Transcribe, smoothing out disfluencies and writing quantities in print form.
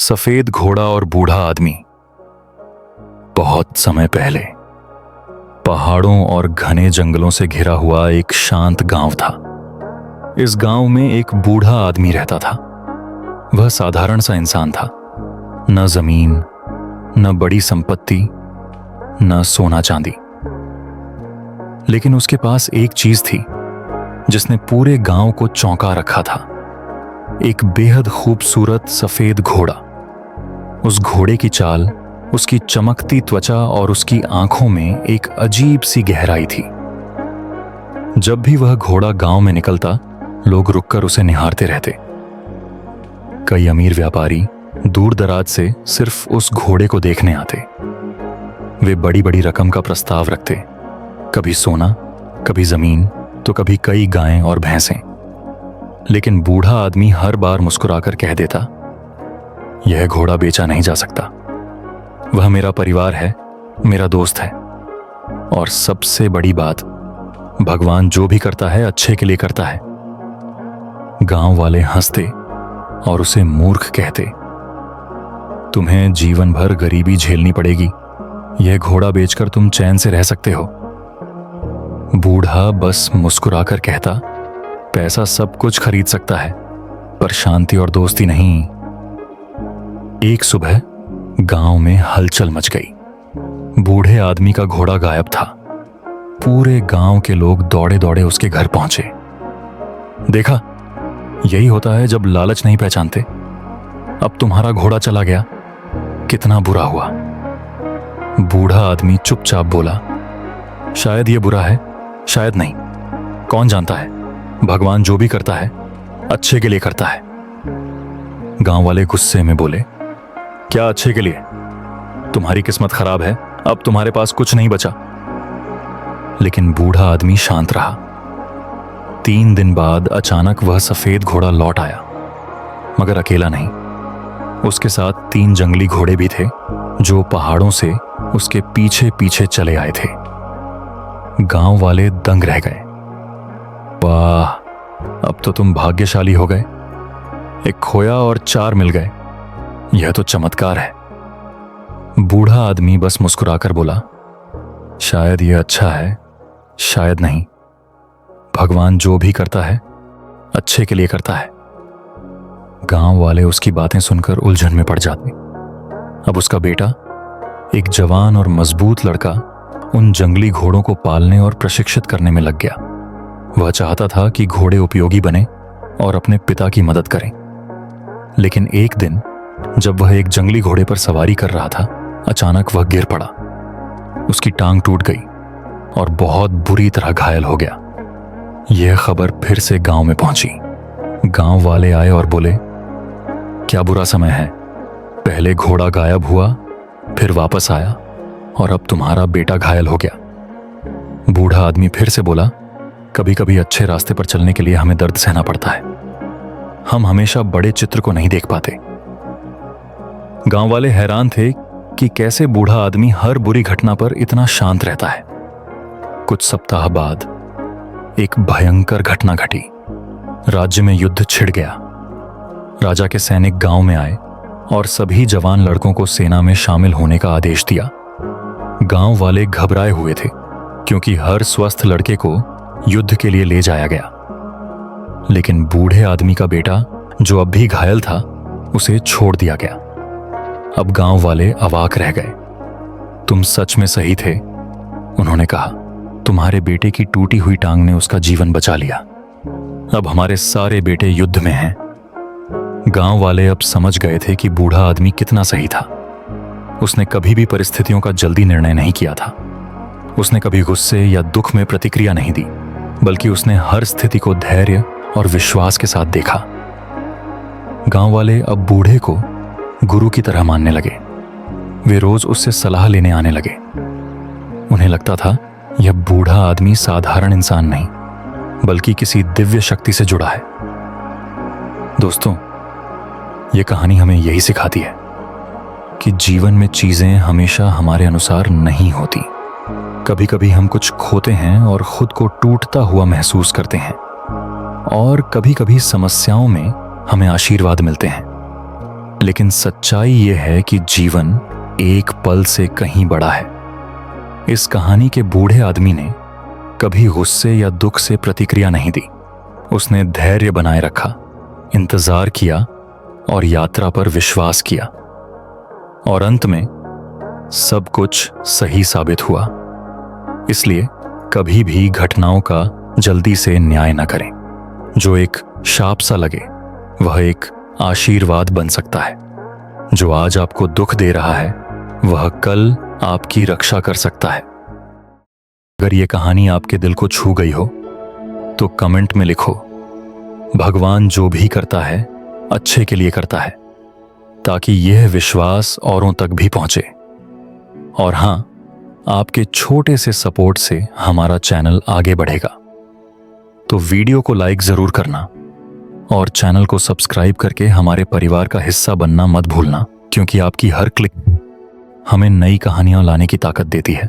सफेद घोड़ा और बूढ़ा आदमी। बहुत समय पहले पहाड़ों और घने जंगलों से घिरा हुआ एक शांत गांव था। इस गांव में एक बूढ़ा आदमी रहता था। वह साधारण सा इंसान था। न जमीन, न बड़ी संपत्ति, न सोना चांदी, लेकिन उसके पास एक चीज थी जिसने पूरे गांव को चौंका रखा था। एक बेहद खूबसूरत सफेद घोड़ा। उस घोड़े की चाल, उसकी चमकती त्वचा और उसकी आंखों में एक अजीब सी गहराई थी। जब भी वह घोड़ा गांव में निकलता, लोग रुककर उसे निहारते रहते। कई अमीर व्यापारी दूर दराज से सिर्फ उस घोड़े को देखने आते। वे बड़ी बड़ी रकम का प्रस्ताव रखते, कभी सोना, कभी जमीन, तो कभी कई गायें और भैंसें। लेकिन बूढ़ा आदमी हर बार मुस्कुराकर कह देता, यह घोड़ा बेचा नहीं जा सकता। वह मेरा परिवार है, मेरा दोस्त है, और सबसे बड़ी बात, भगवान जो भी करता है अच्छे के लिए करता है। गांव वाले हंसते और उसे मूर्ख कहते। तुम्हें जीवन भर गरीबी झेलनी पड़ेगी, यह घोड़ा बेचकर तुम चैन से रह सकते हो। बूढ़ा बस मुस्कुराकर कहता, पैसा सब कुछ खरीद सकता है, पर शांति और दोस्ती नहीं। एक सुबह गांव में हलचल मच गई। बूढ़े आदमी का घोड़ा गायब था। पूरे गांव के लोग दौड़े दौड़े उसके घर पहुंचे। देखा, यही होता है जब लालच नहीं पहचानते। अब तुम्हारा घोड़ा चला गया, कितना बुरा हुआ। बूढ़ा आदमी चुपचाप बोला, शायद ये बुरा है, शायद नहीं, कौन जानता है। भगवान जो भी करता है अच्छे के लिए करता है। गांव वाले गुस्से में बोले, क्या अच्छे के लिए? तुम्हारी किस्मत खराब है, अब तुम्हारे पास कुछ नहीं बचा। लेकिन बूढ़ा आदमी शांत रहा। 3 दिन बाद अचानक वह सफेद घोड़ा लौट आया, मगर अकेला नहीं। उसके साथ 3 जंगली घोड़े भी थे जो पहाड़ों से उसके पीछे पीछे चले आए थे। गांव वाले दंग रह गए। वाह, अब तो तुम भाग्यशाली हो गए। एक खोया और 4 मिल गए, यह तो चमत्कार है। बूढ़ा आदमी बस मुस्कुराकर बोला, शायद यह अच्छा है, शायद नहीं। भगवान जो भी करता है अच्छे के लिए करता है। गांव वाले उसकी बातें सुनकर उलझन में पड़ जाते। अब उसका बेटा, एक जवान और मजबूत लड़का, उन जंगली घोड़ों को पालने और प्रशिक्षित करने में लग गया। वह चाहता था कि घोड़े उपयोगी बने और अपने पिता की मदद करें। लेकिन एक दिन जब वह एक जंगली घोड़े पर सवारी कर रहा था, अचानक वह गिर पड़ा। उसकी टांग टूट गई और बहुत बुरी तरह घायल हो गया। यह खबर फिर से गांव में पहुंची। गांव वाले आए और बोले, क्या बुरा समय है। पहले घोड़ा गायब हुआ, फिर वापस आया, और अब तुम्हारा बेटा घायल हो गया। बूढ़ा आदमी फिर से बोला, कभी कभी अच्छे रास्ते पर चलने के लिए हमें दर्द सहना पड़ता है। हम हमेशा बड़े चित्र को नहीं देख पाते। गांव वाले हैरान थे कि कैसे बूढ़ा आदमी हर बुरी घटना पर इतना शांत रहता है। कुछ सप्ताह बाद एक भयंकर घटना घटी। राज्य में युद्ध छिड़ गया। राजा के सैनिक गांव में आए और सभी जवान लड़कों को सेना में शामिल होने का आदेश दिया। गांव वाले घबराए हुए थे क्योंकि हर स्वस्थ लड़के को युद्ध के लिए ले जाया गया। लेकिन बूढ़े आदमी का बेटा, जो अब भी घायल था, उसे छोड़ दिया गया। अब गांव वाले अवाक रह गए। तुम सच में सही थे, उन्होंने कहा। तुम्हारे बेटे की टूटी हुई टांग ने उसका जीवन बचा लिया। अब हमारे सारे बेटे युद्ध में हैं। गांव वाले अब समझ गए थे कि बूढ़ा आदमी कितना सही था। उसने कभी भी परिस्थितियों का जल्दी निर्णय नहीं किया था। उसने कभी गुस्से या दुख में प्रतिक्रिया नहीं दी, बल्कि उसने हर स्थिति को धैर्य और विश्वास के साथ देखा। गांव वाले अब बूढ़े को गुरु की तरह मानने लगे। वे रोज उससे सलाह लेने आने लगे। उन्हें लगता था यह बूढ़ा आदमी साधारण इंसान नहीं, बल्कि किसी दिव्य शक्ति से जुड़ा है। दोस्तों, यह कहानी हमें यही सिखाती है कि जीवन में चीजें हमेशा हमारे अनुसार नहीं होती। कभी कभी हम कुछ खोते हैं और खुद को टूटता हुआ महसूस करते हैं, और कभी कभी समस्याओं में हमें आशीर्वाद मिलते हैं। लेकिन सच्चाई यह है कि जीवन एक पल से कहीं बड़ा है। इस कहानी के बूढ़े आदमी ने कभी गुस्से या दुख से प्रतिक्रिया नहीं दी। उसने धैर्य बनाए रखा, इंतजार किया और यात्रा पर विश्वास किया। और अंत में सब कुछ सही साबित हुआ। इसलिए कभी भी घटनाओं का जल्दी से न्याय न करें। जो एक शाप सा लगे वह एक आशीर्वाद बन सकता है। जो आज आपको दुख दे रहा है वह कल आपकी रक्षा कर सकता है। अगर यह कहानी आपके दिल को छू गई हो तो कमेंट में लिखो, भगवान जो भी करता है अच्छे के लिए करता है, ताकि यह विश्वास औरों तक भी पहुंचे। और हां, आपके छोटे से सपोर्ट से हमारा चैनल आगे बढ़ेगा। तो वीडियो को लाइक जरूर करना और चैनल को सब्सक्राइब करके हमारे परिवार का हिस्सा बनना मत भूलना, क्योंकि आपकी हर क्लिक हमें नई कहानियां लाने की ताकत देती है।